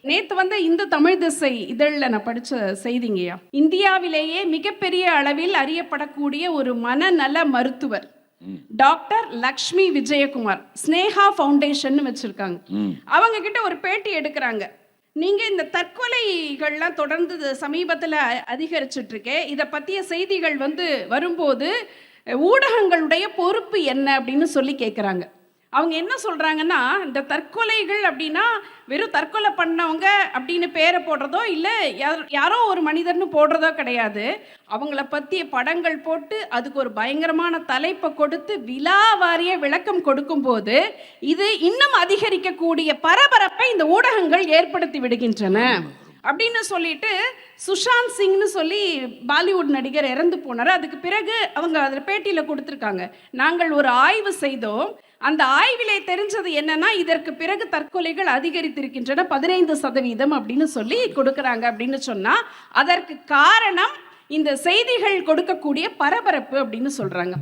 நேத்து வந்த இந்து தமிழ் திசை இதழில் நான் படிச்ச செய்திங்கய்யா. இந்தியாவிலேயே மிகப்பெரிய அளவில் அறியப்படக்கூடிய ஒரு மனநல மருத்துவர் டாக்டர் லக்ஷ்மி விஜயகுமார் ஸ்னேகா ஃபவுண்டேஷன் வச்சிருக்காங்க. அவங்க கிட்ட ஒரு பேட்டி எடுக்கிறாங்க. நீங்க இந்த தற்கொலைகள்லாம் தொடர்ந்து சமீபத்தில் அதிகரிச்சுட்டு இருக்கே, இதை பற்றிய செய்திகள் வரும்போது ஊடகங்களுடைய பொறுப்பு என்ன அப்படின்னு சொல்லி கேட்குறாங்க. அவங்க என்ன சொல்கிறாங்கன்னா, இந்த தற்கொலைகள் அப்படின்னா வெறும் தற்கொலை பண்ணவங்க அப்படின்னு பேரை போடுறதோ இல்லை யாரோ ஒரு மனிதர்னு போடுறதோ கிடையாது. அவங்கள பற்றிய படங்கள் போட்டு அதுக்கு ஒரு பயங்கரமான தலைப்பை கொடுத்து விலாவாரிய விளக்கம் கொடுக்கும்போது இது இன்னும் அதிகரிக்கக்கூடிய பரபரப்பை இந்த ஊடகங்கள் ஏற்படுத்தி விடுகின்றன அப்படின்னு சொல்லிட்டு, சுஷாந்த் சிங்னு சொல்லி பாலிவுட் நடிகர் இறந்து போனார். அதுக்கு பிறகு அவங்க அதில் பேட்டியில் கொடுத்துருக்காங்க, நாங்கள் ஒரு ஆய்வு செய்தோம், அந்த ஆய்விலே தெரிஞ்சது என்னன்னா இதற்கு பிறகு தற்கொலைகள் அதிகரித்திருக்கின்றன 15% அப்படின்னு சொல்லி கொடுக்குறாங்க. அப்படின்னு சொன்னா அதற்கு காரணம் இந்த செய்திகள் கொடுக்கக்கூடிய பரபரப்பு அப்படின்னு சொல்றாங்க.